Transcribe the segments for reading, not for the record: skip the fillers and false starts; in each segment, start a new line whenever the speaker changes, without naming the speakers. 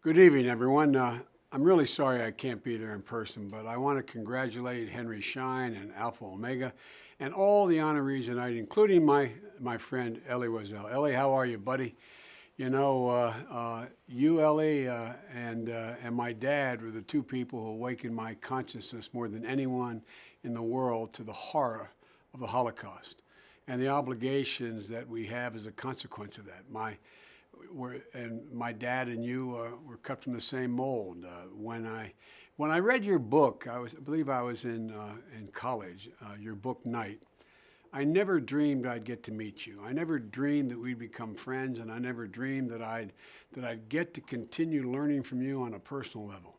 Good evening, everyone. I'm really sorry I can't be there in person, but I want to congratulate Henry Schein and Alpha Omega and all the honorees tonight, including my friend Elie Wiesel. Elie, how are you, buddy? You, Elie, and my dad were the two people who awakened my consciousness more than anyone in the world to the horror of the Holocaust and the obligations that we have as a consequence of that. My dad and you were cut from the same mold. When I read your book, I believe I was in college. Your book Night. I never dreamed I'd get to meet you. I never dreamed that we'd become friends, and I never dreamed that I'd get to continue learning from you on a personal level.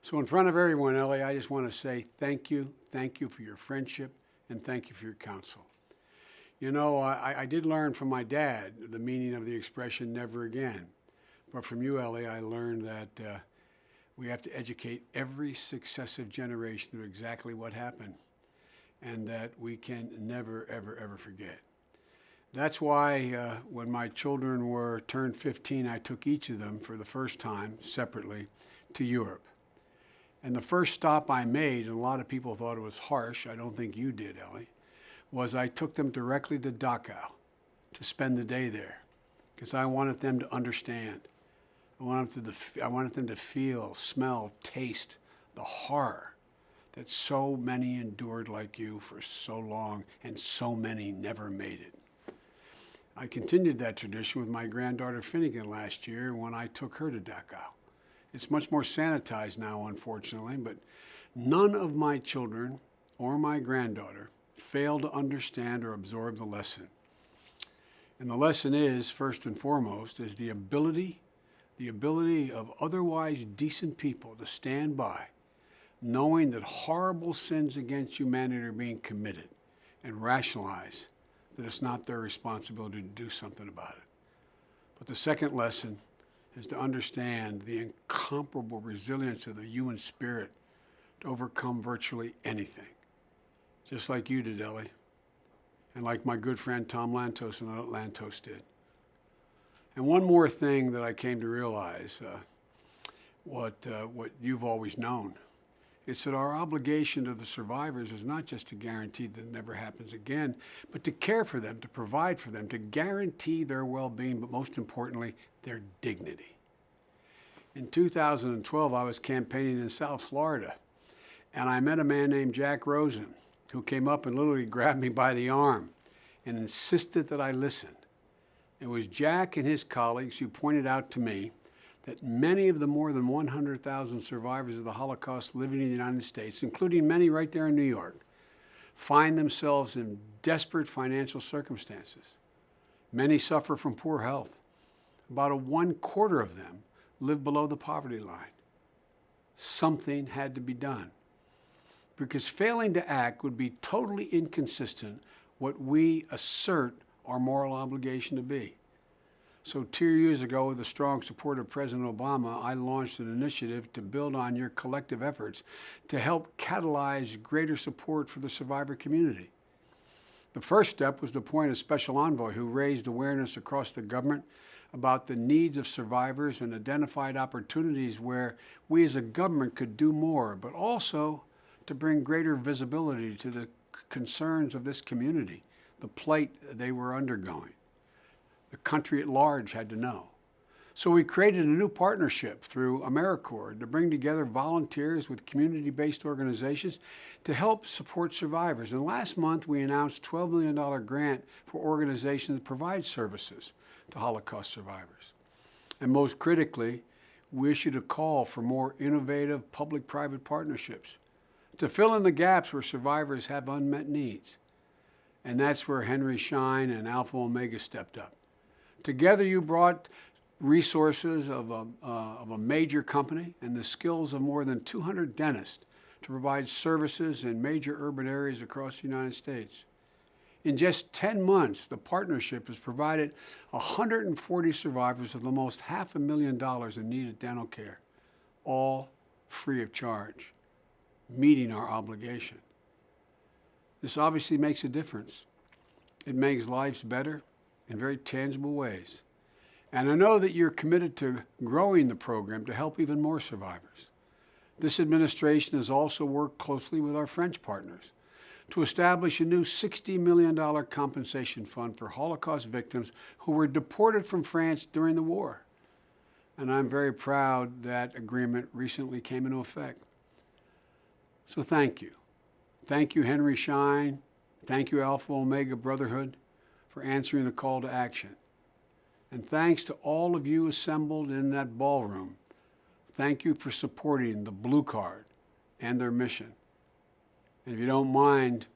So in front of everyone, Elie, I just want to say thank you for your friendship, and thank you for your counsel. I did learn from my dad the meaning of the expression never again. But from you, Elie, I learned that we have to educate every successive generation of exactly what happened and that we can never, ever, ever forget. That's why when my children were turned 15, I took each of them for the first time separately to Europe. And the first stop I made, and a lot of people thought it was harsh, I don't think you did, Elie, was I took them directly to Dachau to spend the day there because I wanted them to understand. I wanted them to feel, smell, taste the horror that so many endured like you for so long and so many never made it. I continued that tradition with my granddaughter Finnegan last year when I took her to Dachau. It's much more sanitized now, unfortunately, but none of my children or my granddaughter fail to understand or absorb the lesson. And the lesson is, first and foremost, is the ability of otherwise decent people to stand by, knowing that horrible sins against humanity are being committed, and rationalize that it's not their responsibility to do something about it. But the second lesson is to understand the incomparable resilience of the human spirit to overcome virtually anything. Just like you did, Elie, and like my good friend Tom Lantos and Lantos did. And one more thing that I came to realize, what you've always known, it's that our obligation to the survivors is not just to guarantee that it never happens again, but to care for them, to provide for them, to guarantee their well-being, but most importantly, their dignity. In 2012, I was campaigning in South Florida, and I met a man named Jack Rosen, who came up and literally grabbed me by the arm and insisted that I listen. It was Jack and his colleagues who pointed out to me that many of the more than 100,000 survivors of the Holocaust living in the United States, including many right there in New York, find themselves in desperate financial circumstances. Many suffer from poor health. About 1/4 of them live below the poverty line. Something had to be done, because failing to act would be totally inconsistent what we assert our moral obligation to be. So 2 years ago, with the strong support of President Obama, I launched an initiative to build on your collective efforts to help catalyze greater support for the survivor community. The first step was to appoint a special envoy who raised awareness across the government about the needs of survivors and identified opportunities where we as a government could do more, but also to bring greater visibility to the concerns of this community, the plight they were undergoing. The country at large had to know. So we created a new partnership through AmeriCorps to bring together volunteers with community-based organizations to help support survivors. And last month, we announced a $12 million grant for organizations that provide services to Holocaust survivors. And most critically, we issued a call for more innovative public-private partnerships to fill in the gaps where survivors have unmet needs. And that's where Henry Schein and Alpha Omega stepped up. Together, you brought resources of a major company and the skills of more than 200 dentists to provide services in major urban areas across the United States. In just 10 months, the partnership has provided 140 survivors with almost $500,000 in needed dental care, all free of charge, meeting our obligation. This obviously makes a difference. It makes lives better in very tangible ways. And I know that you're committed to growing the program to help even more survivors. This administration has also worked closely with our French partners to establish a new $60 million compensation fund for Holocaust victims who were deported from France during the war. And I'm very proud that agreement recently came into effect. So thank you. Thank you, Henry Schein. Thank you, Alpha Omega Brotherhood, for answering the call to action. And thanks to all of you assembled in that ballroom. Thank you for supporting the Blue Card and their mission. And if you don't mind,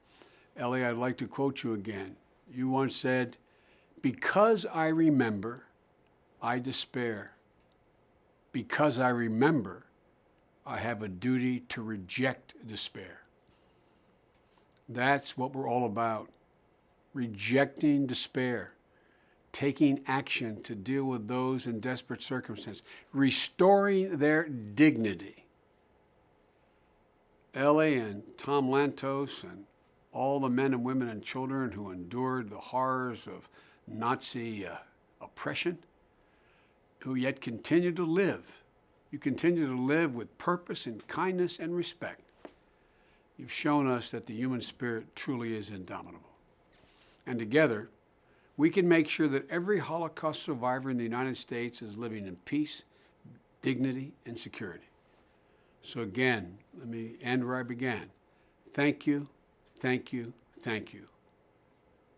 Elie, I'd like to quote you again. You once said, "Because I remember, I despair. Because I remember, I have a duty to reject despair." That's what we're all about. Rejecting despair. Taking action to deal with those in desperate circumstances. Restoring their dignity. Elie and Tom Lantos and all the men and women and children who endured the horrors of Nazi oppression, who yet continue to live. You continue to live with purpose and kindness and respect. You've shown us that the human spirit truly is indomitable. And together, we can make sure that every Holocaust survivor in the United States is living in peace, dignity, and security. So again, let me end where I began. Thank you, thank you, thank you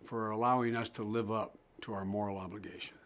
for allowing us to live up to our moral obligation.